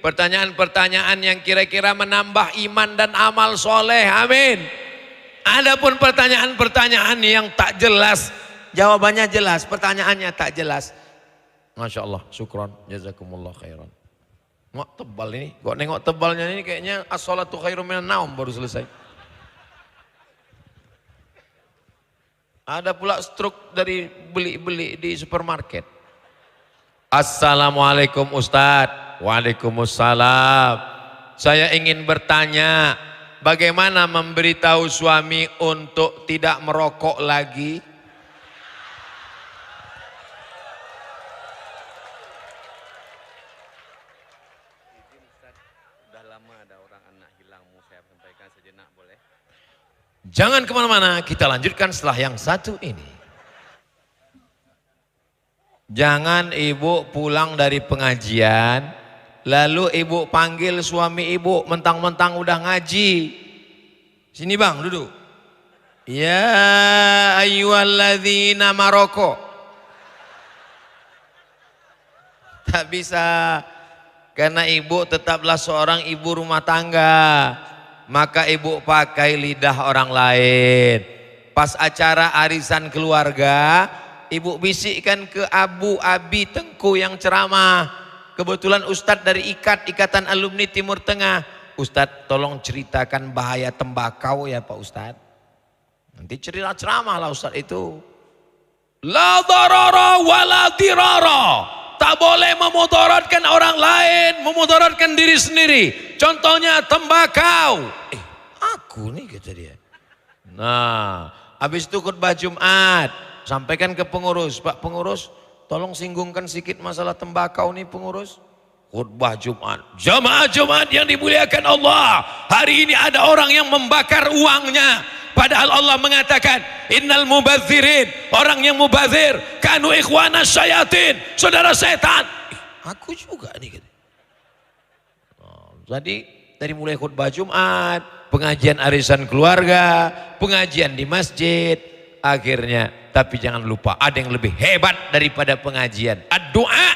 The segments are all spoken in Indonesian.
Pertanyaan-pertanyaan yang kira-kira menambah iman dan amal soleh. Amin. Adapun pertanyaan-pertanyaan yang tak jelas, jawabannya jelas, pertanyaannya tak jelas. Masya Allah, syukron, jazakumullah khairan. Mau tebal ini, kok nengok tebalnya ini kayaknya as-sholatu khairum minan naum baru selesai. Ada pula struk dari beli-beli di supermarket. Assalamualaikum Ustadz. Waalaikumsalam. Saya ingin bertanya, bagaimana memberitahu suami untuk tidak merokok lagi? Sudah lama ada orang anak hilang, mau saya sampaikan sejenak boleh? Jangan kemana-mana, kita lanjutkan setelah yang satu ini. Jangan ibu pulang dari pengajian lalu ibu panggil suami ibu mentang-mentang udah ngaji. Sini bang, duduk. Ya ayyuhalladzina maroko. Tak bisa, karena ibu tetaplah seorang ibu rumah tangga. Maka ibu pakai lidah orang lain. Pas acara arisan keluarga, ibu bisikkan ke Abu Abi Tengku yang ceramah. Kebetulan Ustadz dari Ikatan Alumni Timur Tengah. Ustadz tolong ceritakan bahaya tembakau ya Pak Ustadz. Nanti cerita ceramah lah Ustadz itu. La darara wa la dirara. Tak boleh memudaratkan orang lain, memudaratkan diri sendiri. Contohnya tembakau. Aku nih kata dia. Nah, habis itu khutbah Jumat, sampaikan ke pengurus, Pak pengurus, tolong singgungkan sedikit masalah tembakau nih pengurus. Khutbah Jumat. Jamaah Jumat yang dimuliakan Allah. Hari ini ada orang yang membakar uangnya. Padahal Allah mengatakan, innal mubadzirin, orang yang mubadzir, kanu ikhwana syayatin, saudara setan. Aku juga nih. Jadi dari mulai khutbah Jumat, pengajian arisan keluarga, pengajian di masjid, akhirnya, tapi jangan lupa ada yang lebih hebat daripada pengajian. Ad-du'a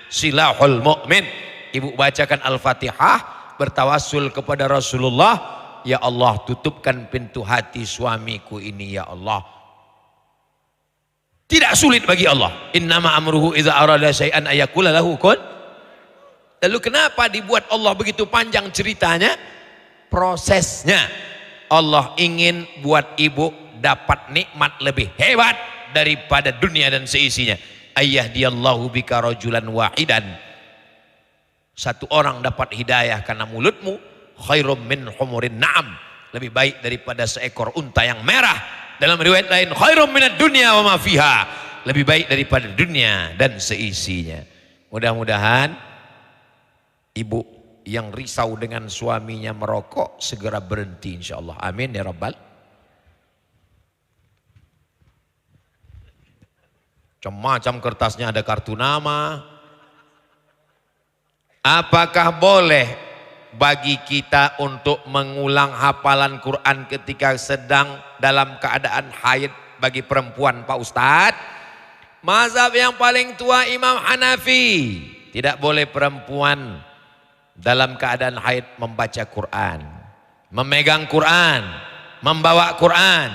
silahul mu'min. Ibu bacakan Al-Fatihah, bertawassul kepada Rasulullah. Ya Allah, tutupkan pintu hati suamiku ini ya Allah. Tidak sulit bagi Allah. Innama amruhu idza arada syai'an ayaqula lahu kun. Lalu kenapa dibuat Allah begitu panjang ceritanya? Prosesnya. Allah ingin buat ibu dapat nikmat lebih hebat daripada dunia dan seisinya. Ayyahdiyallahu bika rajulan wahidan. Satu orang dapat hidayah karena mulutmu, khairum min humurin na'am, lebih baik daripada seekor unta yang merah. Dalam riwayat lain, khairum minad dunya wa ma fiha, lebih baik daripada dunia dan seisinya. Mudah-mudahan ibu yang risau dengan suaminya merokok segera berhenti insyaallah. Amin ya rabbal. Macam-macam kertasnya ada kartu nama. Apakah boleh bagi kita untuk mengulang hafalan Quran ketika sedang dalam keadaan haid bagi perempuan Pak Ustadz? Mazhab yang paling tua Imam Hanafi, tidak boleh perempuan dalam keadaan haid membaca Quran, memegang Quran, membawa Quran.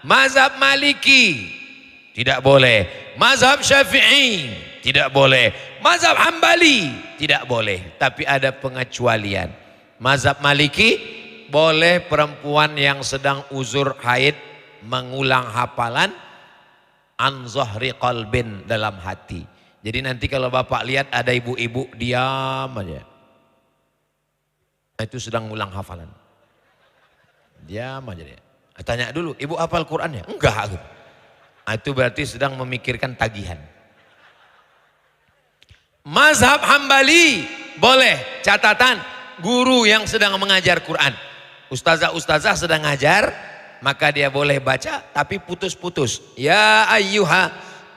Mazhab Maliki tidak boleh, mazhab Syafi'i tidak boleh, mazhab Hambali tidak boleh, tapi ada pengecualian. Mazhab Maliki boleh perempuan yang sedang uzur haid mengulang hafalan an zahri qalbin, dalam hati. Jadi nanti kalau bapak lihat ada ibu-ibu diam aja, itu sedang ngulang hafalan, diam aja dia. Tanya dulu, ibu hafal Qurannya? Enggak. Itu berarti sedang memikirkan tagihan. Mazhab Hambali boleh, catatan guru yang sedang mengajar Quran, ustazah sedang ngajar, maka dia boleh baca tapi putus-putus. Ya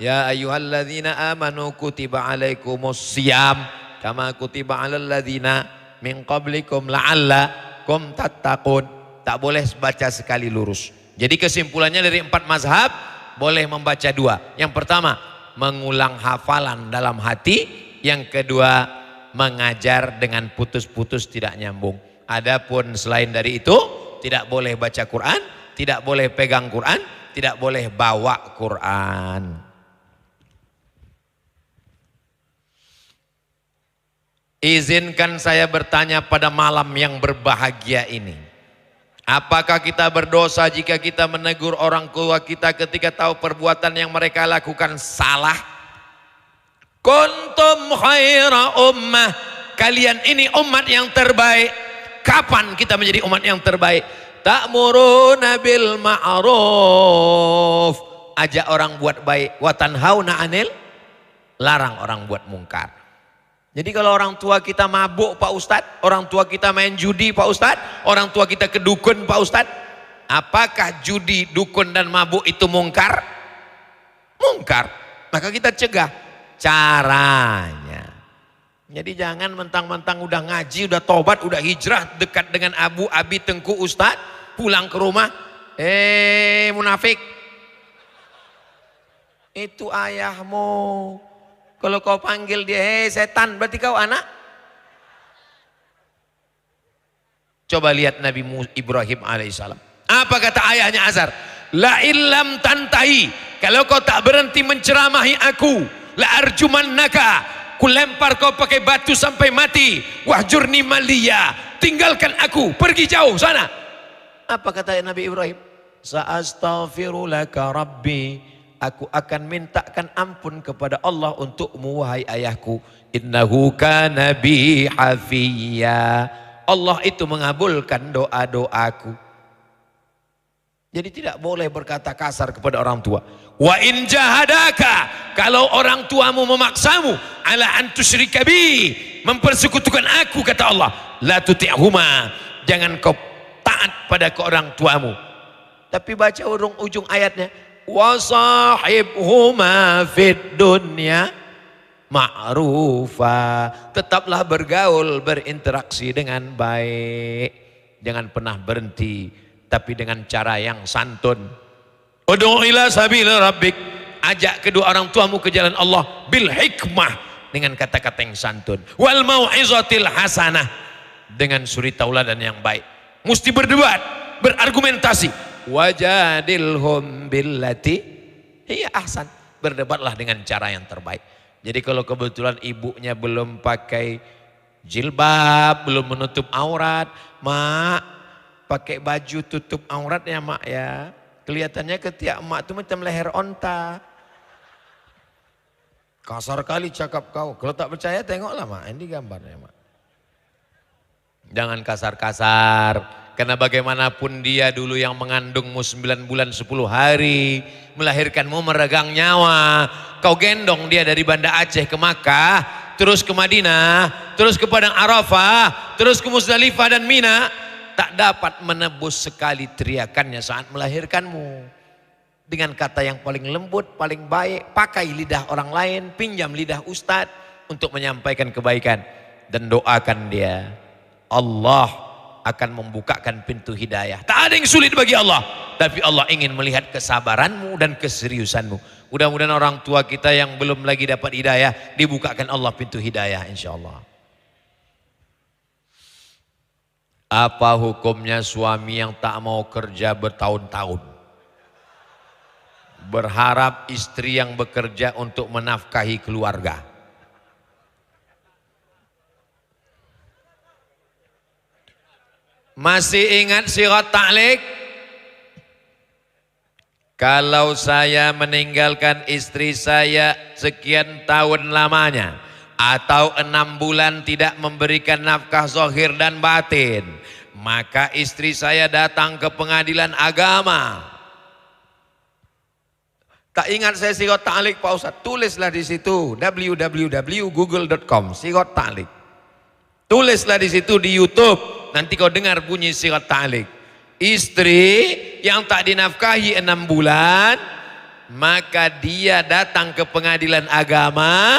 ayyuhalladzina amanu kutiba alaikumus siyam kama kutiba alal ladzina min qablikum la'allakum tattaqun. Tak boleh baca sekali lurus. Jadi kesimpulannya dari 4 mazhab boleh membaca 2. Yang pertama mengulang hafalan dalam hati, yang kedua mengajar dengan putus-putus tidak nyambung. Adapun selain dari itu tidak boleh baca Quran, tidak boleh pegang Quran, tidak boleh bawa Quran. Izinkan saya bertanya pada malam yang berbahagia ini. Apakah kita berdosa jika kita menegur orang tua kita ketika tahu perbuatan yang mereka lakukan salah? Kuntum khaira ummah. Kalian ini umat yang terbaik. Kapan kita menjadi umat yang terbaik? Ta'muruna bil ma'ruf. Ajak orang buat baik. Wa tanhauna 'anil, larang orang buat mungkar. Jadi kalau orang tua kita mabuk Pak Ustadz, orang tua kita main judi Pak Ustadz, orang tua kita ke dukun Pak Ustadz, apakah judi, dukun dan mabuk itu mungkar? Mungkar. Maka kita cegah. Caranya. Jadi jangan mentang-mentang udah ngaji, udah tobat, udah hijrah, dekat dengan Abu, Abi, Tengku, Ustadz, pulang ke rumah, munafik. Itu ayahmu. Kalau kau panggil dia, setan, berarti kau anak. Coba lihat Nabi Ibrahim alaihissalam. Apa kata ayahnya Azar? La illam tantahi, kalau kau tak berhenti menceramahi aku, la arjumannaka, ku lempar kau pakai batu sampai mati. Wahjurni maliya, tinggalkan aku, pergi jauh sana. Apa kata Nabi Ibrahim? Sa'astaghfirulaka rabbi, aku akan mintakan ampun kepada Allah untukmu wahai ayahku. Innahu kana bi hafiyya. Allah itu mengabulkan doa-doaku. Jadi tidak boleh berkata kasar kepada orang tua. Wa in jahadaka, kalau orang tuamu memaksamu ala an tusyrika bi, mempersekutukan aku, kata Allah, la tuti'huma, jangan kau taat pada ke orang tuamu. Tapi baca ujung ayatnya, wasahibhuma fid dunya ma'rufa, tetaplah bergaul, berinteraksi dengan baik, jangan pernah berhenti, tapi dengan cara yang santun. Ud'u ila sabil rabbik, ajak kedua orang tuamu ke jalan Allah bil hikmah, dengan kata-kata yang santun, wal mau'izatil hasanah, dengan suri tauladan yang baik. Mesti berdebat, berargumentasi. Wajadilhum billati hiya ahsan, berdebatlah dengan cara yang terbaik. Jadi kalau kebetulan ibunya belum pakai jilbab, belum menutup aurat, mak pakai baju tutup aurat ya mak ya, kelihatannya ketiak mak itu macam leher onta. Kasar kali cakap kau, kalau tak percaya tengoklah mak, ini gambarnya mak. Jangan kasar-kasar. Karena bagaimanapun dia dulu yang mengandungmu 9 bulan 10 hari, melahirkanmu meregang nyawa. Kau gendong dia dari Banda Aceh ke Makkah, terus ke Madinah, terus ke Padang Arafah, terus ke Musdalifah dan Mina. Tak dapat menebus sekali teriakannya saat melahirkanmu. Dengan kata yang paling lembut, paling baik, pakai lidah orang lain, pinjam lidah ustadz untuk menyampaikan kebaikan. Dan doakan dia. Allah akan membukakan pintu hidayah. Tak ada yang sulit bagi Allah, tapi Allah ingin melihat kesabaranmu dan keseriusanmu. Mudah-mudahan orang tua kita yang belum lagi dapat hidayah, dibukakan Allah pintu hidayah insyaallah. Apa hukumnya suami yang tak mau kerja bertahun-tahun, berharap istri yang bekerja untuk menafkahi keluarga? Masih ingat sirat ta'liq? Kalau saya meninggalkan istri saya sekian tahun lamanya, atau 6 bulan tidak memberikan nafkah zahir dan batin, maka istri saya datang ke pengadilan agama. Tak ingat saya sirat ta'liq Pak Ustaz? Tulislah di situ www.google.com sirat ta'liq. Tulislah di situ di YouTube. Nanti kau dengar bunyi sirat ta'liq. Istri yang tak dinafkahi 6 bulan, maka dia datang ke pengadilan agama,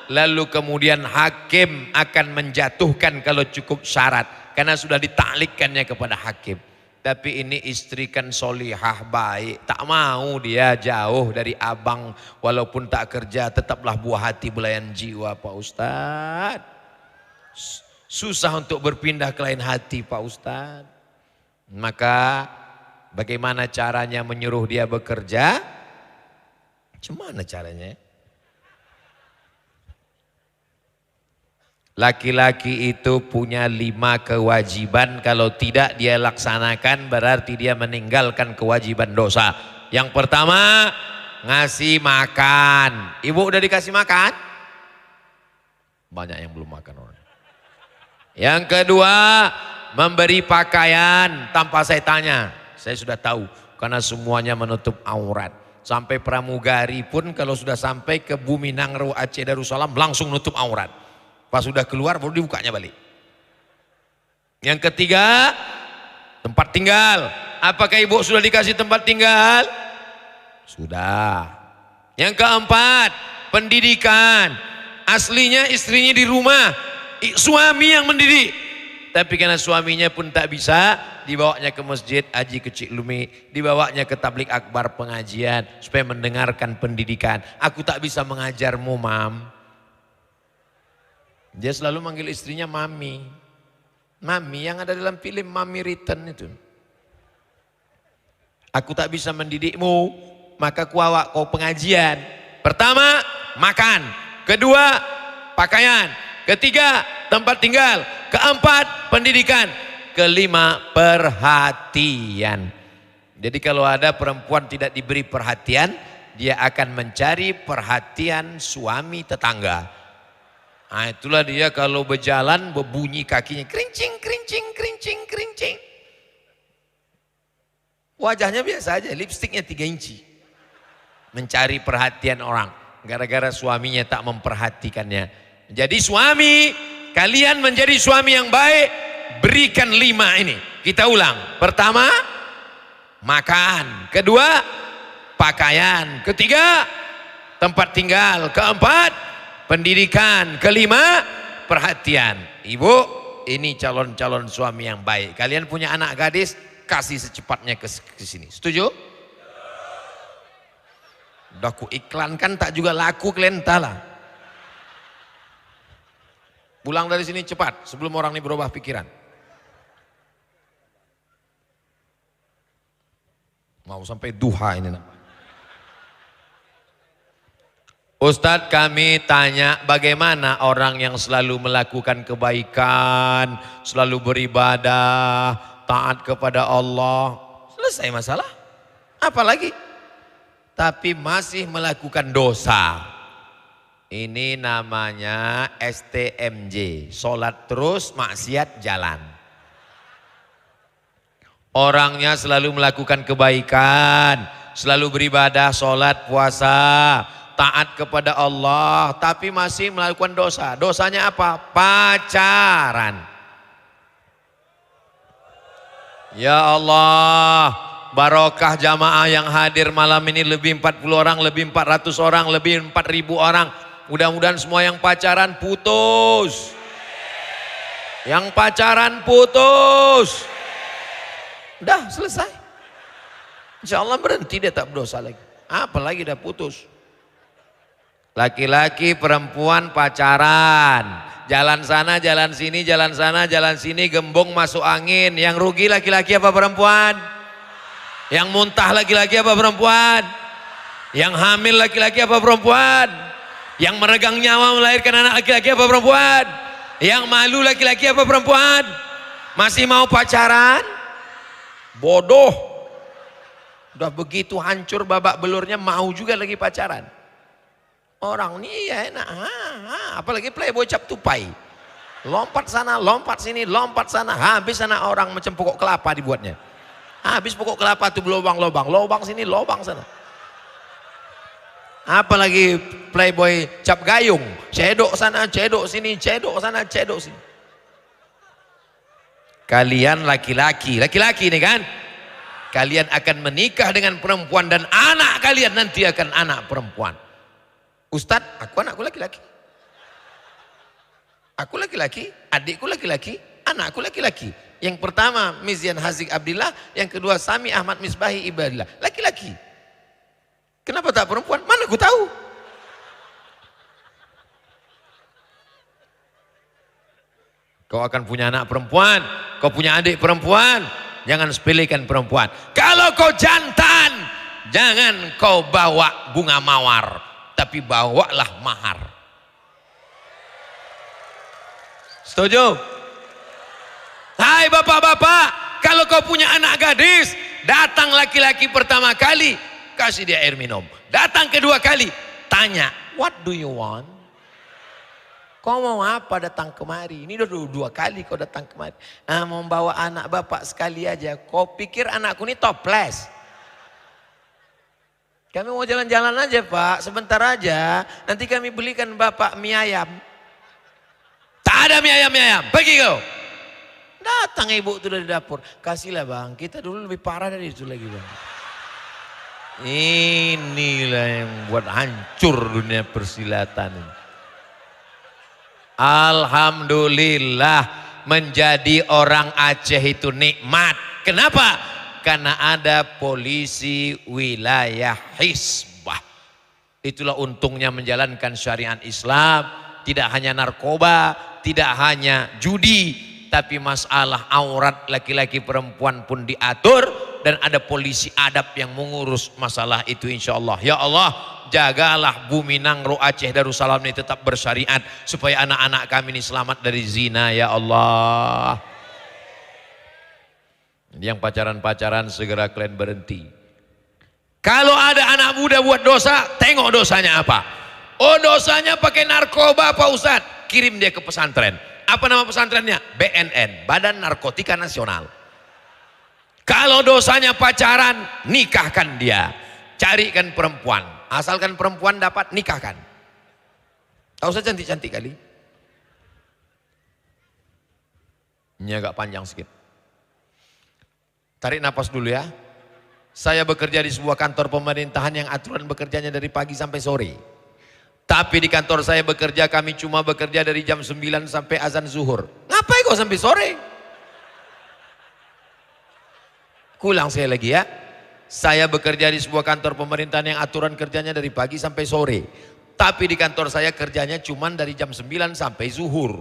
lalu kemudian hakim akan menjatuhkan kalau cukup syarat, karena sudah ditaklikkannya kepada hakim. Tapi ini istri kan solihah baik, tak mau dia jauh dari abang, walaupun tak kerja tetaplah buah hati belayan jiwa Pak Ustadz. Susah untuk berpindah ke lain hati Pak Ustadz. Maka bagaimana caranya menyuruh dia bekerja? Gimana caranya? Laki-laki itu punya 5 kewajiban, kalau tidak dia laksanakan berarti dia meninggalkan kewajiban dosa. Yang pertama, ngasih makan. Ibu udah dikasih makan? Banyak yang belum makan orang. Yang kedua, memberi pakaian tanpa saya tanya. Saya sudah tahu karena semuanya menutup aurat. Sampai pramugari pun kalau sudah sampai ke Bumi Nangro Aceh Darussalam langsung nutup aurat. Pas sudah keluar baru dibukanya balik. Yang ketiga, tempat tinggal. Apakah ibu sudah dikasih tempat tinggal? Sudah. Yang keempat, pendidikan. Aslinya istrinya di rumah, suami yang mendidik. Tapi karena suaminya pun tak bisa, dibawanya ke masjid Haji Kecik Lumi, dibawanya ke tablik akbar pengajian supaya mendengarkan pendidikan. Aku tak bisa mengajarmu, Mam. Dia selalu manggil istrinya Mami. Mami yang ada dalam film Mami Return itu. Aku tak bisa mendidikmu, maka kuawak kau pengajian. Pertama, makan. Kedua, pakaian. Ketiga, tempat tinggal. Keempat, pendidikan. Kelima, perhatian. Jadi kalau ada perempuan tidak diberi perhatian, dia akan mencari perhatian suami tetangga. Nah, itulah dia kalau berjalan berbunyi kakinya kerincing, kerincing, kerincing, kerincing. Wajahnya biasa aja, lipstiknya 3 inci. Mencari perhatian orang. Gara-gara suaminya tak memperhatikannya. Jadi suami, kalian menjadi suami yang baik, berikan 5 ini. Kita ulang. Pertama, makan. Kedua, pakaian. Ketiga, tempat tinggal. Keempat, pendidikan. Kelima, perhatian. Ibu, ini calon-calon suami yang baik. Kalian punya anak gadis, kasih secepatnya ke sini. Setuju? Udah ku iklankan tak juga laku, kalian entahlah. Pulang dari sini cepat sebelum orang ini berubah pikiran. Mau sampai duha ini namanya. Ustadz, kami tanya bagaimana orang yang selalu melakukan kebaikan, selalu beribadah, taat kepada Allah. Selesai masalah. Apalagi? Tapi masih melakukan dosa. Ini namanya STMJ, sholat terus maksiat jalan. Orangnya selalu melakukan kebaikan, selalu beribadah, sholat, puasa, taat kepada Allah, tapi masih melakukan dosa. Dosanya apa? Pacaran. Ya Allah, barokah jamaah yang hadir malam ini, lebih 40 orang, lebih 400 orang, lebih 4.000 orang. Mudah-mudahan semua yang pacaran putus. Yang pacaran putus. Udah selesai. Insya Allah berhenti, dia tak berdosa lagi. Apalagi udah putus. Laki-laki perempuan pacaran. Jalan sana, jalan sini, jalan sana, jalan sini, gembong masuk angin. Yang rugi laki-laki apa perempuan? Yang muntah laki-laki apa perempuan? Yang hamil laki-laki apa perempuan? Yang meregang nyawa melahirkan anak laki-laki apa perempuan? Yang malu laki-laki apa perempuan? Masih mau pacaran? Bodoh. Udah begitu hancur babak belurnya, mau juga lagi pacaran. Orang ini ya enak, apalagi playboy cap tupai. Lompat sana, lompat sini, lompat sana, habis anak orang macam pokok kelapa dibuatnya. Habis pokok kelapa tuh lobang-lobang, lobang sini, lobang sana. Apalagi playboy cap gayung, cedok sana, cedok sini, cedok sana, cedok sini. Kalian laki-laki nih kan, kalian akan menikah dengan perempuan dan anak kalian nanti akan anak perempuan. Ustadz, anakku laki-laki. Aku laki-laki, adikku laki-laki, anakku laki-laki. Yang pertama Mizian Hazik Abdillah, yang kedua Sami Ahmad Misbahi Ibadillah. Laki-laki. Kenapa tak perempuan? Mana aku tahu? Kau akan punya anak perempuan, kau punya adik perempuan, jangan sepelekan perempuan. Kalau kau jantan, jangan kau bawa bunga mawar, tapi bawalah mahar. Setuju? Hai bapak-bapak, kalau kau punya anak gadis, datang laki-laki pertama kali, kasih dia air minum. Datang kedua kali, tanya, what do you want? Kau mau apa datang kemari? Ini udah dua kali kau datang kemari. Mau bawa anak bapak sekali aja. Kau pikir anakku ini toples? Kami mau jalan-jalan aja pak, sebentar aja. Nanti kami belikan bapak mie ayam. Tak ada mie ayam, pergi kau. Datang ibu itu dari dapur. Kasihlah bang, kita dulu lebih parah dari itu lagi bang. Inilah yang buat hancur dunia persilatan ini. Alhamdulillah menjadi orang Aceh itu nikmat. Kenapa? Karena ada polisi wilayah Hizbah. Itulah untungnya menjalankan syariat Islam. Tidak hanya narkoba, tidak hanya judi, tapi masalah aurat laki-laki perempuan pun diatur. Dan ada polisi adab yang mengurus masalah itu insya Allah. Ya Allah, jagalah bumi Nangro Aceh Darussalam ini tetap bersyariat. Supaya anak-anak kami ini selamat dari zina ya Allah. Yang pacaran-pacaran segera kalian berhenti. Kalau ada anak muda buat dosa, tengok dosanya apa. Oh dosanya pakai narkoba Pak Ustadz. Kirim dia ke pesantren. Apa nama pesantrennya? BNN, Badan Narkotika Nasional. Kalau dosanya pacaran, nikahkan dia. Carikan perempuan. Asalkan perempuan dapat, nikahkan. Tahu saya cantik-cantik kali. Ini agak panjang sedikit. Tarik napas dulu ya. Saya bekerja di sebuah kantor pemerintahan yang aturan bekerjanya dari pagi sampai sore. Tapi di kantor saya bekerja, kami cuma bekerja dari jam 9 sampai azan zuhur. Ngapain kok sampai sore? Kulang saya lagi ya. Saya bekerja di sebuah kantor pemerintahan yang aturan kerjanya dari pagi sampai sore. Tapi di kantor saya kerjanya cuma dari jam 9 sampai zuhur.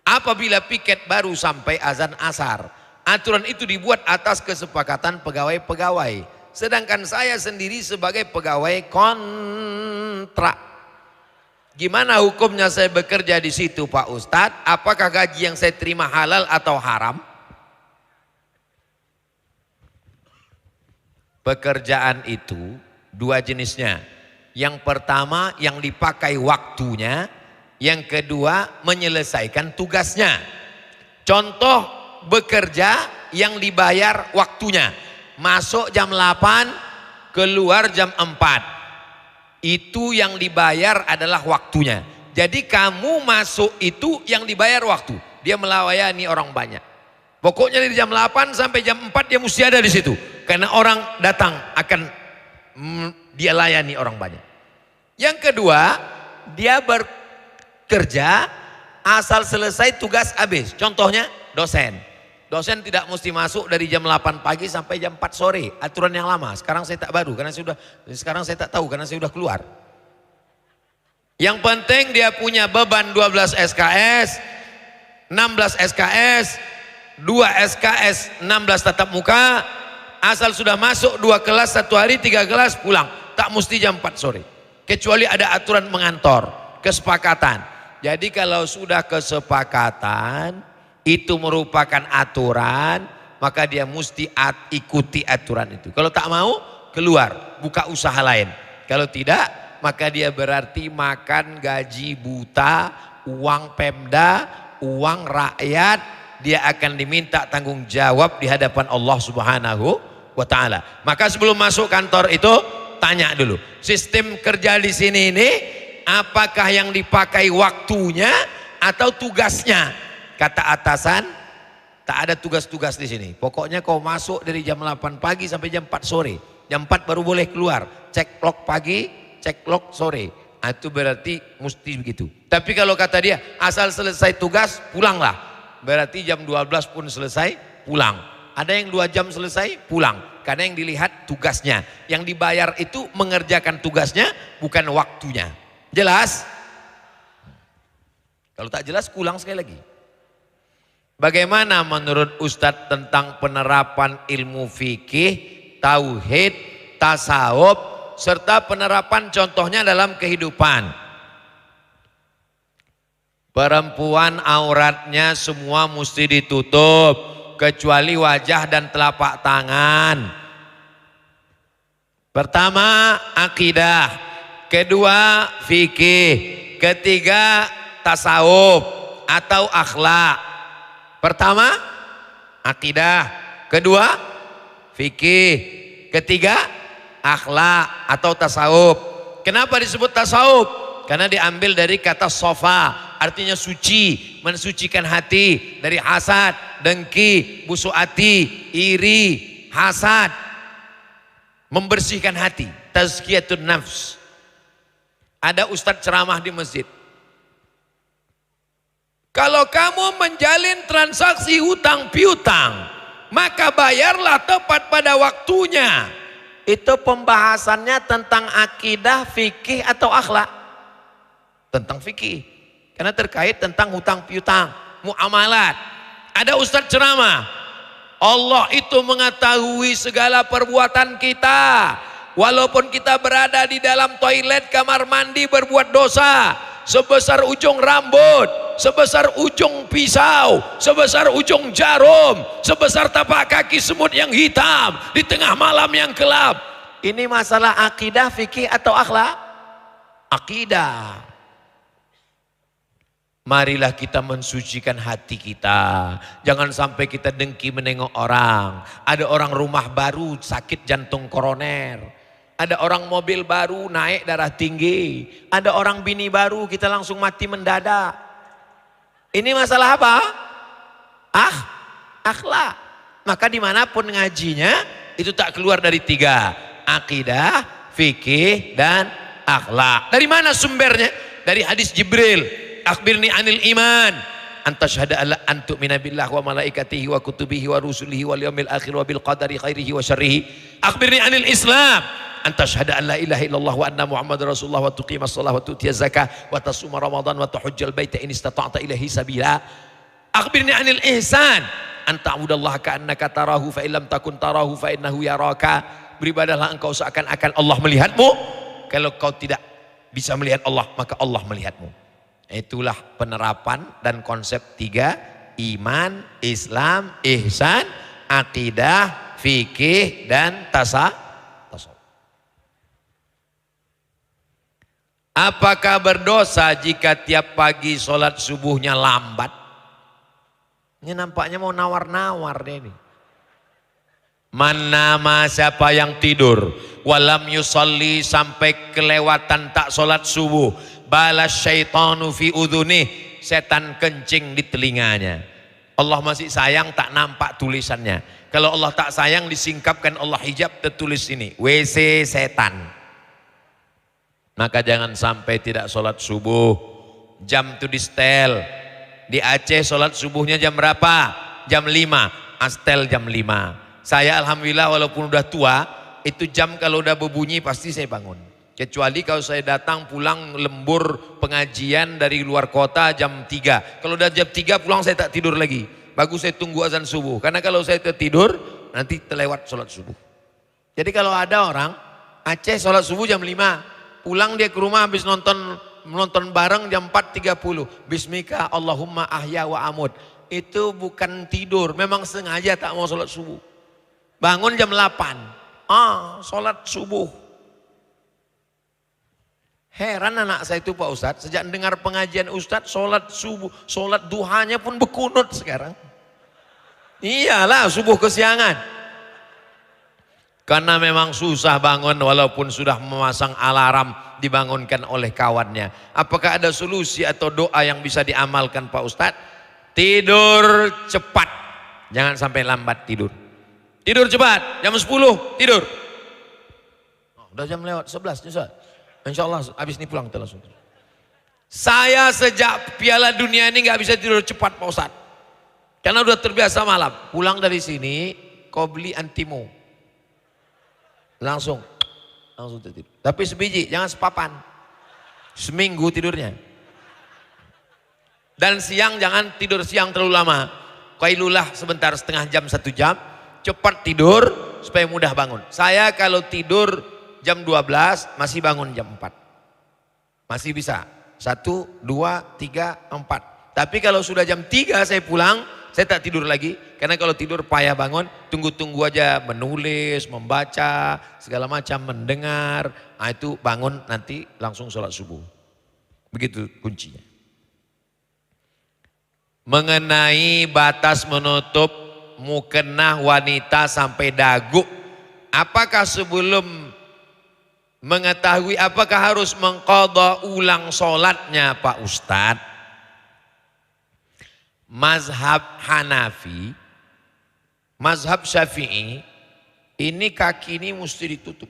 Apabila piket baru sampai azan asar. Aturan itu dibuat atas kesepakatan pegawai-pegawai. Sedangkan saya sendiri sebagai pegawai kontrak. Gimana hukumnya saya bekerja di situ Pak Ustadz? Apakah gaji yang saya terima halal atau haram? Pekerjaan itu dua jenisnya. Yang pertama yang dipakai waktunya, yang kedua menyelesaikan tugasnya. Contoh bekerja yang dibayar waktunya. Masuk jam 8, keluar jam 4. Itu yang dibayar adalah waktunya. Jadi kamu masuk itu yang dibayar waktu. Dia melayani orang banyak. Pokoknya dari jam 8 sampai jam 4 dia mesti ada di situ. Karena orang datang akan dia layani orang banyak. Yang kedua, dia bekerja asal selesai tugas habis. Contohnya dosen. Dosen tidak mesti masuk dari jam 8 pagi sampai jam 4 sore. Aturan yang lama. Sekarang saya tak baru karena sekarang saya tak tahu karena saya sudah keluar. Yang penting dia punya beban 12 SKS, 16 SKS, 2 SKS, 16 tatap muka. Asal sudah masuk 2 kelas 1 hari, 3 kelas pulang. Tak mesti jam 4 sore. Kecuali ada aturan mengantor, kesepakatan. Jadi kalau sudah kesepakatan, itu merupakan aturan, maka dia mesti ikuti aturan itu. Kalau tak mau, keluar, buka usaha lain. Kalau tidak, maka dia berarti makan gaji buta, uang Pemda, uang rakyat, dia akan diminta tanggung jawab di hadapan Allah Subhanahu wa Ta'ala. Maka sebelum masuk kantor itu, tanya dulu, sistem kerja di sini ini, apakah yang dipakai waktunya atau tugasnya? Kata atasan, tak ada tugas-tugas di sini. Pokoknya kau masuk dari jam 8 pagi sampai jam 4 sore. Jam 4 baru boleh keluar. Cek log pagi, cek log sore. Itu berarti mesti begitu. Tapi kalau kata dia, asal selesai tugas, pulanglah. Berarti jam 12 pun selesai, pulang. Ada yang 2 jam selesai, pulang. Karena yang dilihat tugasnya. Yang dibayar itu mengerjakan tugasnya, bukan waktunya. Jelas? Kalau tak jelas, pulang sekali lagi. Bagaimana menurut Ustadz tentang penerapan ilmu fikih, tauhid, tasawuf, serta penerapan contohnya dalam kehidupan? Perempuan auratnya semua mesti ditutup, kecuali wajah dan telapak tangan. Pertama, akidah. Kedua, fikih. Ketiga, tasawuf atau akhlak. Pertama, akidah. Kedua, fikih. Ketiga, akhlak atau tasawuf. Kenapa disebut tasawuf? Karena diambil dari kata sofa, artinya suci, mensucikan hati dari hasad, dengki, busuk hati, iri, hasad. Membersihkan hati, tazkiyatun nafs. Ada ustadz ceramah di masjid. Kalau kamu menjalin transaksi hutang piutang, maka bayarlah tepat pada waktunya. Itu pembahasannya tentang akidah, fikih atau akhlak? Tentang fikih. Karena terkait tentang hutang piutang, muamalat. Ada ustadz ceramah, Allah itu mengetahui segala perbuatan kita. Walaupun kita berada di dalam toilet, kamar mandi berbuat dosa, sebesar ujung rambut, sebesar ujung pisau, sebesar ujung jarum, sebesar tapak kaki semut yang hitam di tengah malam yang gelap. Ini masalah akidah, fikih atau akhlak? Akidah. Marilah kita mensucikan hati kita. Jangan sampai kita dengki menengok orang. Ada orang rumah baru sakit jantung koroner. Ada orang mobil baru naik darah tinggi. Ada orang bini baru kita langsung mati mendadak. Ini masalah apa? Akhlak. Maka dimanapun ngajinya itu tak keluar dari tiga. Akidah, fikih, dan akhlak. Dari mana sumbernya? Dari hadis Jibril. Akhbirni anil iman, anta syahada alla antu minabillah wa malaikatihi wa kutubihi wa rusulihi wal yaumil akhir wa bil qadari khairihi wa syarrihi. Akhbirni anil islam, anta syahada an la ilaha illallah wa anna muhammadar rasulullah wa tuqimas shalah wa tu'tiyaz zakah wa tasuma ramadan wa tahujjal baita in istata'ta ilaihi sabila. Akhbirni anil ihsan, anta ta'budallaha ka'annaka tarahu fa illam takun tarahu fa innahu yaraka. Beribadahlah engkau seakan-akan Allah melihatmu. Kalau kau tidak bisa melihat Allah, maka Allah melihatmu. Itulah penerapan dan konsep tiga: iman, Islam, ihsan, akidah, fikih, dan tasawuf. Apakah berdosa jika tiap pagi sholat subuhnya lambat? Ini nampaknya mau nawar-nawar ini. Manama, siapa yang tidur walam yusalli, sampai kelewatan tak sholat subuh, balas syaitanu fi udhunih, setan kencing di telinganya. Allah masih sayang, tak nampak tulisannya. Kalau Allah tak sayang, disingkapkan Allah hijab, tertulis ini WC setan. Maka jangan sampai tidak sholat subuh. Jam itu di setel. Di Aceh sholat subuhnya jam berapa? Jam 5. Astel jam 5. Saya alhamdulillah walaupun udah tua, itu jam kalau udah berbunyi pasti saya bangun. Kecuali kalau saya datang pulang lembur pengajian dari luar kota jam 3. Kalau udah jam 3 pulang saya tak tidur lagi. Bagus saya tunggu azan subuh. Karena kalau saya tertidur nanti terlewat sholat subuh. Jadi kalau ada orang Aceh sholat subuh jam 5. Pulang dia ke rumah habis nonton bareng jam 4.30. Bismika Allahumma ahya wa amut. Itu bukan tidur. Memang sengaja tak mau sholat subuh. Bangun jam 8. Sholat subuh. Heran anak saya itu Pak Ustadz, sejak dengar pengajian Ustadz sholat subuh, sholat duhanya pun berkunut sekarang. Iyalah subuh kesiangan. Karena memang susah bangun walaupun sudah memasang alarm dibangunkan oleh kawannya. Apakah ada solusi atau doa yang bisa diamalkan Pak Ustadz? Tidur cepat, jangan sampai lambat tidur. Tidur cepat, jam 10 tidur. Udah jam lewat 11 Ustaz. Insya Allah habis ini pulang kita langsung. Saya sejak Piala Dunia ini nggak bisa tidur cepat Pak Ustadz. Karena udah terbiasa malam. Pulang dari sini, kau beli antimo. Langsung tidur. Tapi sebiji, jangan sepapan. Seminggu tidurnya. Dan siang jangan tidur siang terlalu lama. Qailulah sebentar, setengah jam, 1 jam. Cepat tidur supaya mudah bangun. Saya kalau tidur jam 12 masih bangun jam 4. Masih bisa. 1, 2, 3, 4. Tapi kalau sudah jam 3 saya pulang, saya tak tidur lagi. Karena kalau tidur payah bangun, tunggu-tunggu aja menulis, membaca, segala macam, mendengar. Nah, itu bangun nanti langsung sholat subuh. Begitu kuncinya. Mengenai batas menutup mukena wanita sampai dagu. Apakah sebelum mengetahui apakah harus mengqadha ulang sholatnya Pak Ustadz? Mazhab Hanafi, mazhab Syafi'i, ini kaki ini mesti ditutup.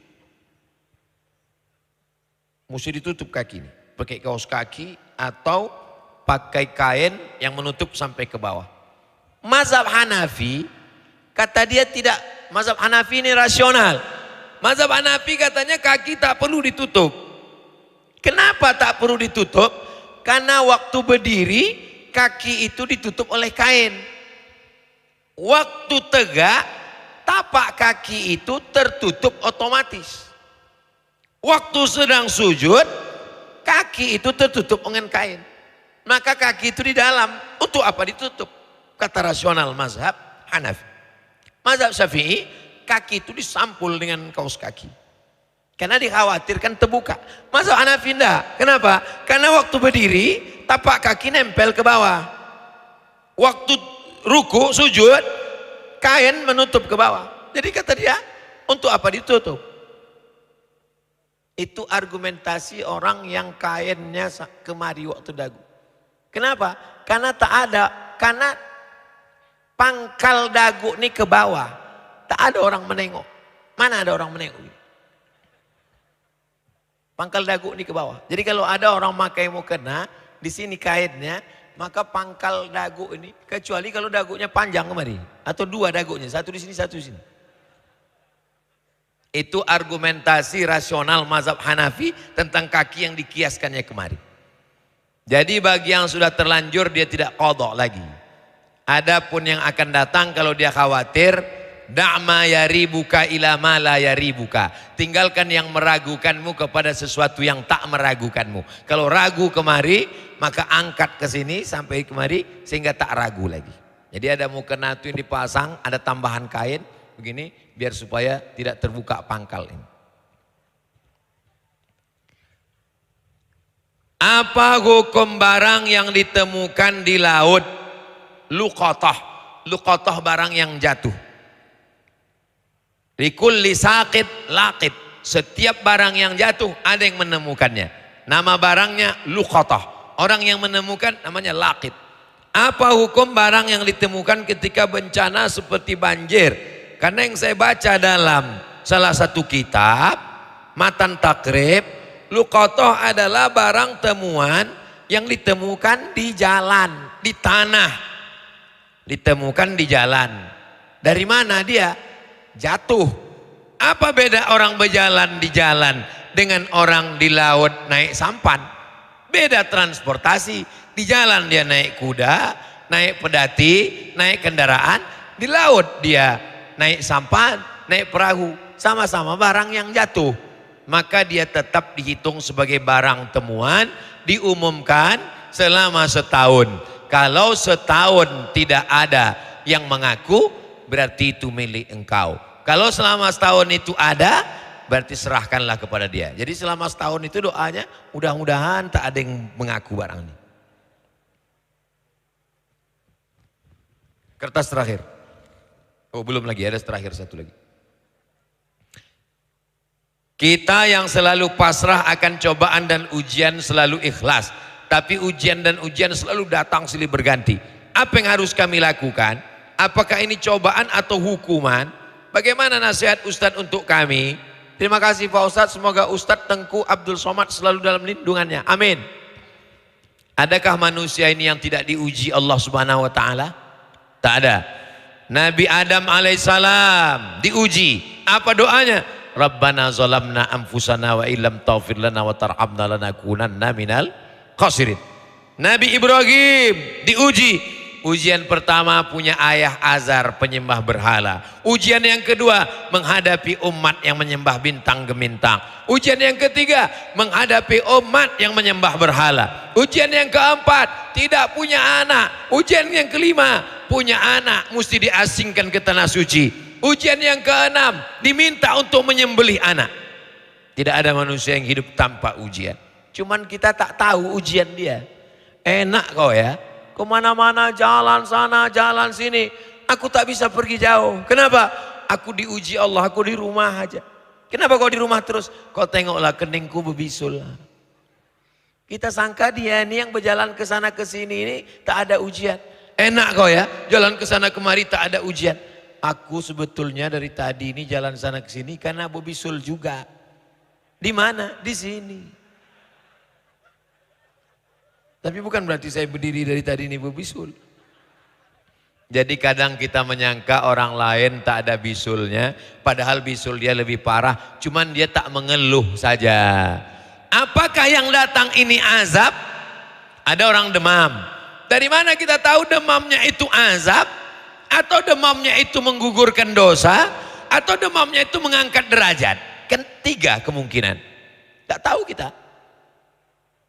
Mesti ditutup kaki ini. Pakai kaos kaki atau pakai kain yang menutup sampai ke bawah. Mazhab Hanafi, kata dia tidak. Mazhab Hanafi ini rasional. Mazhab Hanafi katanya kaki tak perlu ditutup. Kenapa tak perlu ditutup? Karena waktu berdiri kaki itu ditutup oleh kain. Waktu tegak tapak kaki itu tertutup otomatis. Waktu sedang sujud kaki itu tertutup dengan kain. Maka kaki itu di dalam. Untuk apa ditutup? Kata rasional mazhab Hanafi. Mazhab Syafi'i, kaki itu disampul dengan kaos kaki. Karena dikhawatirkan terbuka. Mazhab Hanafi enggak. Kenapa? Karena waktu berdiri tapak kaki nempel ke bawah. Waktu ruku, sujud, kain menutup ke bawah. Jadi kata dia, untuk apa ditutup? Itu argumentasi orang yang kainnya kemari waktu dagu. Kenapa? Karena tak ada, karena pangkal dagu ini ke bawah. Tak ada orang menengok. Mana ada orang menengok? Pangkal dagu ini ke bawah. Jadi kalau ada orang pakai mukena, di sini kainnya, maka pangkal dagu ini, kecuali kalau dagunya panjang kemari. Atau 2 dagunya, 1 di sini, 1 di sini. Itu argumentasi rasional mazhab Hanafi tentang kaki yang dikiaskannya kemari. Jadi bagi yang sudah terlanjur dia tidak qadha lagi. Adapun yang akan datang kalau dia khawatir, da'ma yaribuka ila ma la yaribuka. Tinggalkan yang meragukanmu kepada sesuatu yang tak meragukanmu. Kalau ragu kemari, maka angkat ke sini sampai kemari sehingga tak ragu lagi. Jadi ada mukena itu yang dipasang, ada tambahan kain begini biar supaya tidak terbuka pangkal ini. Apa hukum barang yang ditemukan di laut? Luqatah. Luqatah barang yang jatuh. Likulli saqit laqit. Setiap barang yang jatuh ada yang menemukannya. Nama barangnya luqatah. Orang yang menemukan namanya laqit. Apa hukum barang yang ditemukan ketika bencana seperti banjir? Karena yang saya baca dalam salah satu kitab, Matan Takrib, luqatah adalah barang temuan yang ditemukan di jalan, di tanah. Ditemukan di jalan. Dari mana dia? Jatuh. Apa beda orang berjalan di jalan dengan orang di laut naik sampan? Beda transportasi. Di jalan dia naik kuda, naik pedati, naik kendaraan. Di laut dia naik sampan, naik perahu. Sama-sama barang yang jatuh. Maka dia tetap dihitung sebagai barang temuan, diumumkan selama setahun. Kalau setahun tidak ada yang mengaku, berarti itu milik engkau. Kalau selama setahun itu ada, berarti serahkanlah kepada dia. Jadi selama setahun itu doanya, mudah-mudahan tak ada yang mengaku barang ini. Kertas terakhir. Oh belum lagi, ada terakhir satu lagi. Kita yang selalu pasrah akan cobaan dan ujian selalu ikhlas. Tapi ujian dan ujian selalu datang silih berganti. Apa yang harus kami lakukan? Apakah ini cobaan atau hukuman? Bagaimana nasihat Ustadz untuk kami? Terima kasih Pak Ustadz. Semoga Ustadz Tengku Abdul Somad selalu dalam lindungannya. Amin. Adakah manusia ini yang tidak diuji Allah Subhanahu wa Ta'ala? Tak ada. Nabi Adam alaihissalam diuji. Apa doanya? Rabbana zalamna anfusana wa illam taghfir lana wa tarhamna lanakunanna minal khasirin. Nabi Ibrahim diuji. Ujian pertama punya ayah azar penyembah berhala. Ujian yang kedua menghadapi umat yang menyembah bintang gemintang. Ujian yang ketiga menghadapi umat yang menyembah berhala. Ujian yang keempat tidak punya anak. Ujian yang kelima punya anak mesti diasingkan ke tanah suci. Ujian yang keenam diminta untuk menyembelih anak. Tidak ada manusia yang hidup tanpa ujian. Cuman kita tak tahu ujian dia. Enak kau ya, kemana-mana jalan sana jalan sini. Aku tak bisa pergi jauh. Kenapa? Aku diuji Allah, aku di rumah aja. Kenapa kau di rumah terus? Kau tengoklah keningku berbisul. Kita sangka dia ini yang berjalan ke sana ke sini ini tak ada ujian. Enak kau ya, jalan ke sana kemari tak ada ujian. Aku sebetulnya dari tadi ini jalan sana ke sini karena berbisul juga. Di mana? Di sini. Tapi bukan berarti saya berdiri dari tadi ini berbisul. Jadi kadang kita menyangka orang lain tak ada bisulnya, padahal bisul dia lebih parah, cuman dia tak mengeluh saja. Apakah yang datang ini azab? Ada orang demam. Dari mana kita tahu demamnya itu azab? Atau demamnya itu menggugurkan dosa? Atau demamnya itu mengangkat derajat? Kan tiga kemungkinan. Tak tahu kita.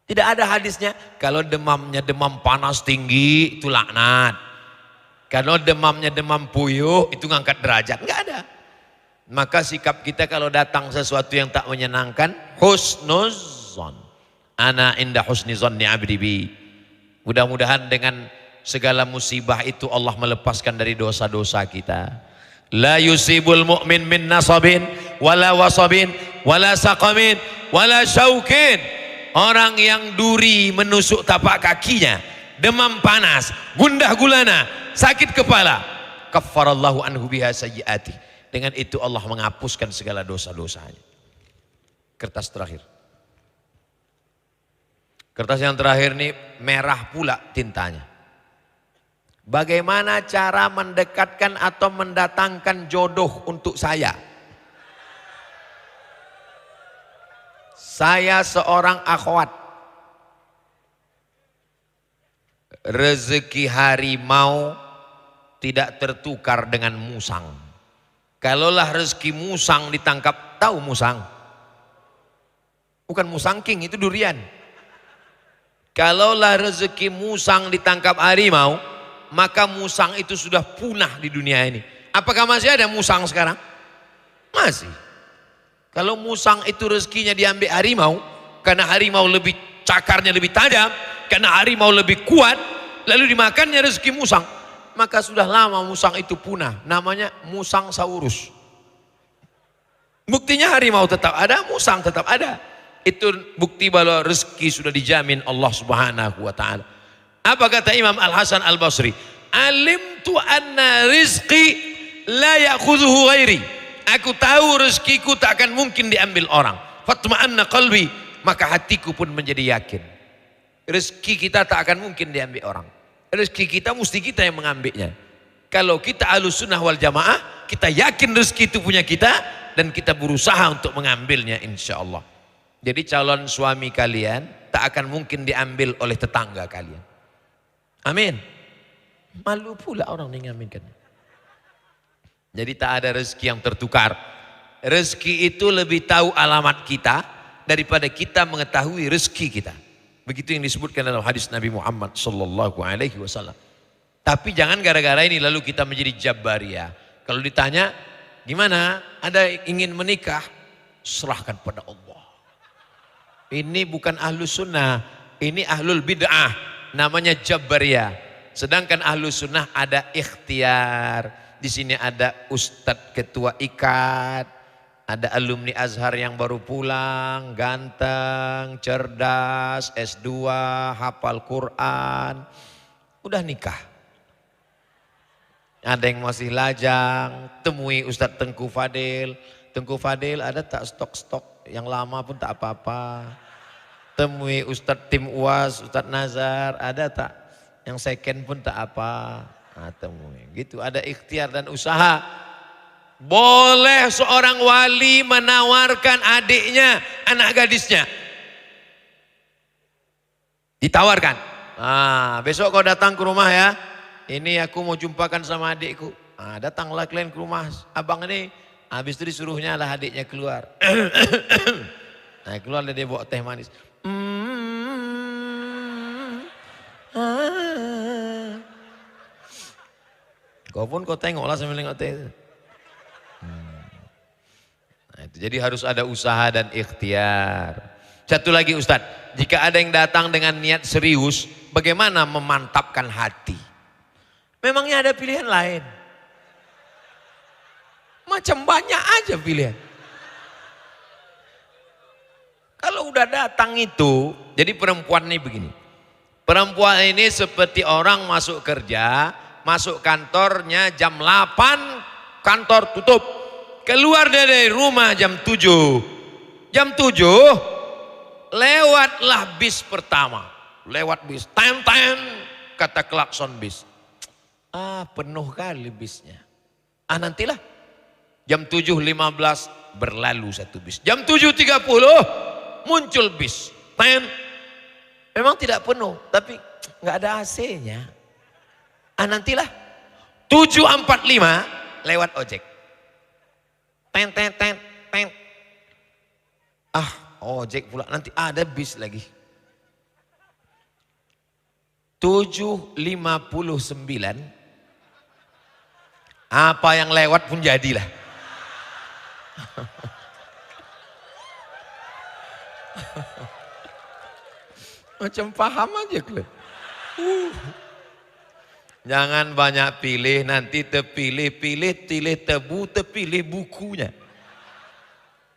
Tidak ada hadisnya. Kalau demamnya demam panas tinggi itu laknat. Kalau demamnya demam puyuh itu ngangkat derajat. Enggak ada. Maka sikap kita kalau datang sesuatu yang tak menyenangkan, husnuzon. Ana inda husnizonni abdi bi. Mudah-mudahan dengan segala musibah itu Allah melepaskan dari dosa-dosa kita. La yusibul mu'min min nasabin wala wasabin wala saqamin wala syaukin. Orang yang duri menusuk tapak kakinya, demam panas, gundah gulana, sakit kepala, kaffarallahu anhu biha sayyiati. Dengan itu Allah menghapuskan segala dosa-dosanya. Kertas terakhir. Kertas yang terakhir ini merah pula tintanya. Bagaimana cara mendekatkan atau mendatangkan jodoh untuk saya? Saya seorang akhwat. Rezeki harimau tidak tertukar dengan musang. Kalaulah rezeki musang ditangkap, tahu musang? Bukan musang king, itu durian. Kalaulah rezeki musang ditangkap harimau, maka musang itu sudah punah di dunia ini. Apakah masih ada musang sekarang? Masih. Kalau musang itu rezekinya diambil harimau, karena harimau lebih cakarnya lebih tajam, karena harimau lebih kuat, lalu dimakannya rezeki musang, maka sudah lama musang itu punah. Namanya musang saurus. Buktinya harimau tetap ada, musang tetap ada. Itu bukti bahwa rezeki sudah dijamin Allah Subhanahu wa taala. Apa kata Imam Al-Hasan Al-Basri? Alimtu anna rizqi la ya'khudhuhu ghairi. Aku tahu rezekiku tak akan mungkin diambil orang. Fatma'anna qalbi, maka hatiku pun menjadi yakin. Rezeki kita tak akan mungkin diambil orang. Rezeki kita mesti kita yang mengambilnya. Kalau kita Ahlus Sunnah wal Jamaah, kita yakin rezeki itu punya kita dan kita berusaha untuk mengambilnya insyaallah. Jadi calon suami kalian tak akan mungkin diambil oleh tetangga kalian. Amin. Malu pula orang yang mengaminkan. Jadi tak ada rezeki yang tertukar. Rezeki itu lebih tahu alamat kita daripada kita mengetahui rezeki kita. Begitu yang disebutkan dalam hadis Nabi Muhammad sallallahu alaihi wasallam. Tapi jangan gara-gara ini lalu kita menjadi Jabbariyah. Kalau ditanya, gimana? Ada ingin menikah? Serahkan pada Allah. Ini bukan Ahlus Sunnah, ini Ahlul Bid'ah. Namanya Jabbariyah. Sedangkan Ahlus Sunnah ada ikhtiar. Di sini ada Ustadz Ketua Ikat, ada alumni Azhar yang baru pulang, ganteng, cerdas, S2, hafal Quran, udah nikah. Ada yang masih lajang, temui Ustadz Tengku Fadil. Tengku Fadil ada tak stok-stok yang lama pun tak apa-apa. Temui Ustadz Tim Uas, Ustadz Nazar, ada tak yang second pun tak apa. Nah, temui. Gitu, ada ikhtiar dan usaha. Boleh seorang wali menawarkan adiknya, anak gadisnya. Ditawarkan. Besok kau datang ke rumah ya. ini aku mau jumpakan sama adikku. Datanglah kalian ke rumah abang ini. Habis itu disuruhnya lah adiknya keluar. Nah, keluar dia bawa teh manis. Kau pun kau tengoklah sambil nengok teh itu. Nah, itu. Jadi harus ada usaha dan ikhtiar. Satu lagi Ustadz, jika ada yang datang dengan niat serius, bagaimana memantapkan hati? Memangnya ada pilihan lain? Macam banyak aja pilihan. Kalau udah datang itu, jadi perempuan ini begini. Perempuan ini seperti orang masuk kerja, masuk kantornya jam 8, kantor tutup. Keluar dari rumah jam 7. Jam 7, lewatlah bis pertama. Lewat bis, tem, kata klakson bis. Penuh kali bisnya. Nantilah. Jam 7.15 berlalu satu bis. Jam 7.30 muncul bis. Memang tidak penuh, tapi nggak ada AC-nya. Nantilah. 7.45 lewat ojek. Ojek pula. Nanti ada bis lagi. 7.59 apa yang lewat pun jadilah. Macam paham aja kalian. Jangan banyak pilih, nanti terpilih-pilih, tebu, terpilih bukunya.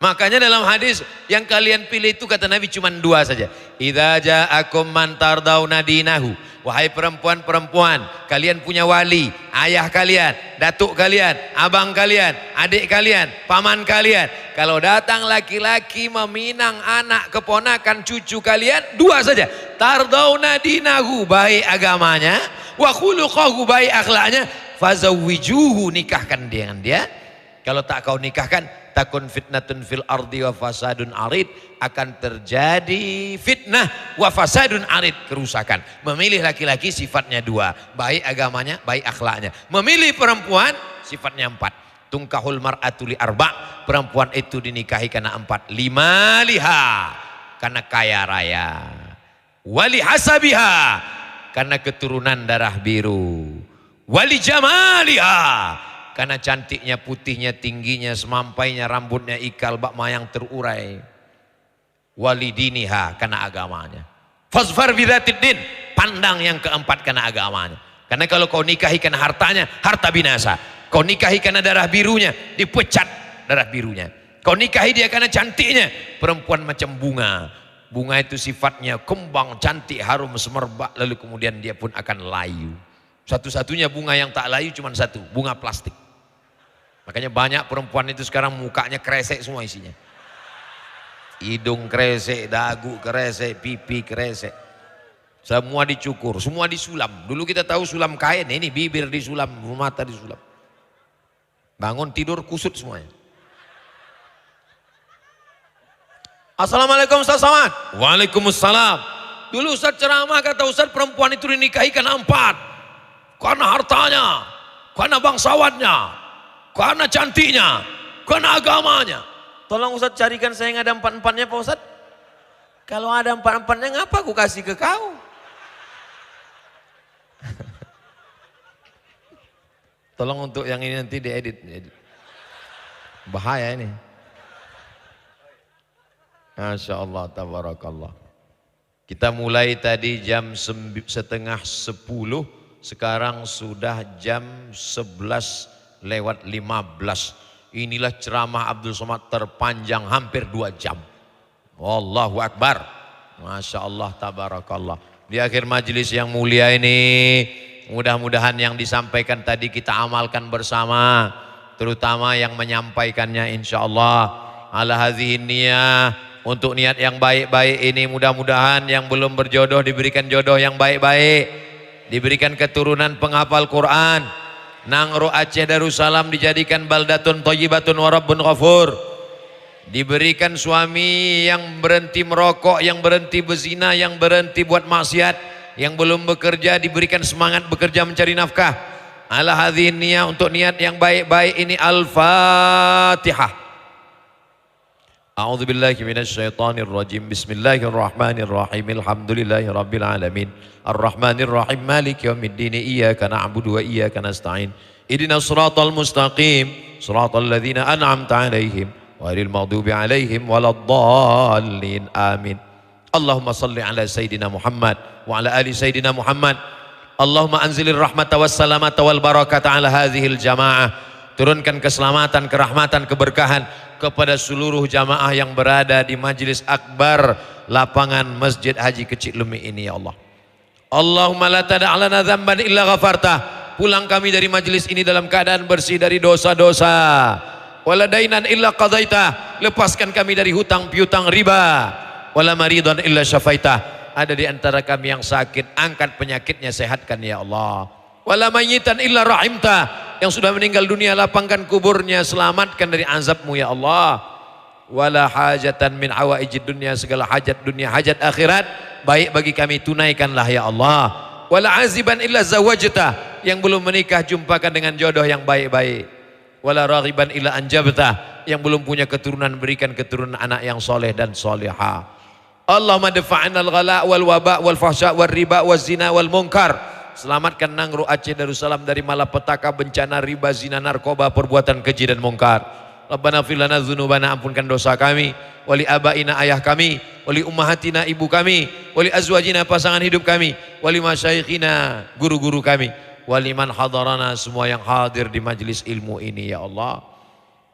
Makanya dalam hadis yang kalian pilih itu kata Nabi cuma 2 saja. Idza ja'akum man tardawna dinahu. Wahai perempuan-perempuan, kalian punya wali, ayah kalian, datuk kalian, abang kalian, adik kalian, paman kalian. Kalau datang laki-laki meminang anak, keponakan, cucu kalian, 2 saja. Tardawna dinahu, baik agamanya, wa khuluquhu, baik akhlaknya, fazawwijuhu, nikahkan dengan dia. Kalau tak kau nikahkan, takun fitnatun fil ardi wa fasadun arid, akan terjadi fitnah wa fasadun arid, kerusakan. Memilih laki-laki sifatnya 2, baik agamanya, baik akhlaknya. Memilih perempuan sifatnya 4. Tungkahul mar'atu li arba', perempuan itu dinikahi karena 4. 5 liha, karena kaya raya. Wali hasabiha, karena keturunan darah biru. Wali jamaliha, karena cantiknya, putihnya, tingginya, semampainya, rambutnya ikal, bak mayang terurai. Walidiniha, karena agamanya. Fasfar bidzatid din, pandang yang keempat karena agamanya. Karena kalau kau nikahi karena hartanya, harta binasa. Kau nikahi karena darah birunya, dipecat darah birunya. Kau nikahi dia karena cantiknya, perempuan macam bunga. Bunga itu sifatnya kembang, cantik, harum, semerbak, lalu kemudian dia pun akan layu. Satu-satunya bunga yang tak layu cuma satu, bunga plastik. Makanya banyak perempuan itu sekarang mukanya kresek semua isinya. Hidung kresek, dagu kresek, pipi kresek. Semua dicukur, semua disulam. Dulu kita tahu sulam kain, ini bibir disulam, mata disulam. Bangun tidur kusut semuanya. Assalamualaikum Ustaz Somad. Waalaikumsalam. Dulu Ustaz ceramah kata Ustaz perempuan itu dinikahi karena 4. Karena hartanya, karena bangsawannya, karena cantiknya, karena agamanya. Tolong Ustaz carikan saya yang ada 4-4-nya Pak Ustaz. Kalau ada 4-4-nya ngapa aku kasih ke kau? Tolong untuk yang ini nanti diedit. Bahaya ini. Masya Allah, tabarakallah. Kita mulai tadi jam 9:30. Sekarang sudah jam 11:15. Inilah ceramah Abdul Somad terpanjang hampir 2 jam. Wallahu Akbar. Masya Allah, tabarakallah. Di akhir majelis yang mulia ini, mudah-mudahan yang disampaikan tadi kita amalkan bersama. Terutama yang menyampaikannya insya Allah. Ala hadhihi niyah, untuk niat yang baik-baik ini mudah-mudahan yang belum berjodoh diberikan jodoh yang baik-baik. Diberikan keturunan penghafal Quran. Nangro Aceh Darussalam dijadikan baldatun thayyibatun wa rabbun ghafur. Diberikan suami yang berhenti merokok, yang berhenti berzina, yang berhenti buat maksiat. Yang belum bekerja diberikan semangat bekerja mencari nafkah. Ala hadhihi niyah, untuk niat yang baik-baik ini. Al-Fatihah. A'udzu billahi minasyaitonir rajim. Bismillahirrahmanirrahim. Alhamdulillahirabbil alamin. Arrahmanir rahim. Maliki yaumiddin. Iyyaka na'budu wa iyyaka nasta'in. Ihdinas siratal mustaqim. Siratal ladzina an'amta 'alaihim ghairil maghdubi 'alaihim waladdallin. Amin. Allahumma salli ala sayyidina Muhammad wa ala ali sayyidina Muhammad. Allahumma anzilir rahmata was salamata wal barakata ala hadhil jamaah. Turunkan keselamatan, kerahmatan, keberkahan kepada seluruh jamaah yang berada di Majlis Akbar lapangan Masjid Haji Kecik Lumi ini ya Allah. Allahumma la tada' lana dzamban illa ghafartah. Pulang kami dari majlis ini dalam keadaan bersih dari dosa-dosa. Wala dainan illa qadaitah. Lepaskan kami dari hutang piutang riba. Wala maridan illa syafaitah. Ada di antara kami yang sakit, angkat penyakitnya, sehatkan ya Allah. Wala mayyitan illa rahimtah. Yang sudah meninggal dunia, lapangkan kuburnya, selamatkan dari azabmu ya Allah. Wala hajatan min awaijid dunia, segala hajat dunia, hajat akhirat baik bagi kami, tunaikanlah ya Allah. Wala aziban illa zawajtah. Yang belum menikah, jumpakan dengan jodoh yang baik-baik. Wala raghiban illa anjabtah. Yang belum punya keturunan, berikan keturunan anak yang soleh dan solehah. Allahumma dafa'na al-ghala wal waba wal fahsya wal riba wal zina wal munkar. Selamatkan Nangro Aceh Darussalam dari malapetaka, bencana, riba, zina, narkoba, perbuatan keji dan mungkar. Rabbana fir lana dzunubana, ampunkan dosa kami, wali abaina, ayah kami, wali ummahatina, ibu kami, wali azwajina, pasangan hidup kami, wali masyayikhina, guru-guru kami, wali man hadarana, semua yang hadir di majlis ilmu ini ya Allah.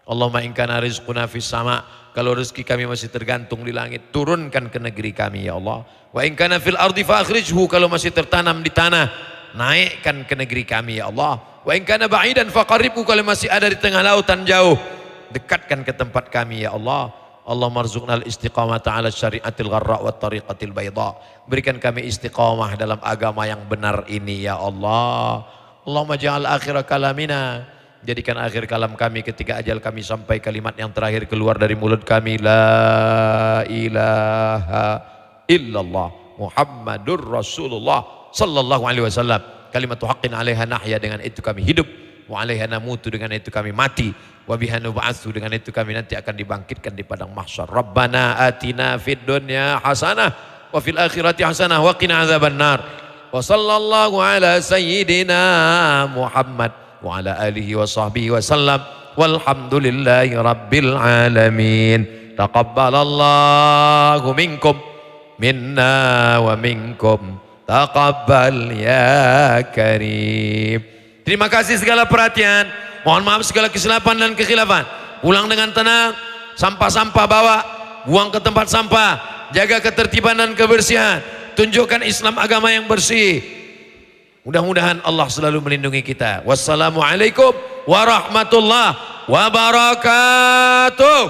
Allahumma in kana rizquna fis sama', kalau rezeki kami masih tergantung di langit, turunkan ke negeri kami ya Allah. Wa in kana fil ardi fa akhrijhu, kalau masih tertanam di tanah, naikkan ke negeri kami ya Allah. Wa in kana ba'idan fa qarribhu, kalau masih ada di tengah lautan jauh, dekatkan ke tempat kami ya Allah. Allahumma rzuqnal istiqamata ala syariatil gharra wa tariqatil bayda. Berikan kami istiqamah dalam agama yang benar ini ya Allah. Allahumma ja'al akhir kalamina, jadikan akhir kalam kami ketika ajal kami sampai, kalimat yang terakhir keluar dari mulut kami, la ilaha illallah Muhammadur Rasulullah sallallahu alaihi wasallam. Kalimatu haqqin 'alaiha nahya, dengan itu kami hidup, wa 'alaiha namutu, dengan itu kami mati, wa biha nub'atsu, dengan itu kami nanti akan dibangkitkan di padang mahsyar. Rabbana atina fid dunya hasanah wa fil akhirati hasanah wa qina adzabannar. Wa sallallahu ala sayyidina Muhammad wa ala alihi wa sahbihi wa sallam, walhamdulillahi rabbil alamin. Taqabbalallahu minkum minna wa minkum taqabbal ya karim. Terima kasih segala perhatian, mohon maaf segala kesilapan dan kekhilafan. Pulang dengan tenang, sampah-sampah bawa, buang ke tempat sampah, jaga ketertiban dan kebersihan, tunjukkan Islam agama yang bersih. Mudah-mudahan Allah selalu melindungi kita. Wassalamualaikum warahmatullahi wabarakatuh.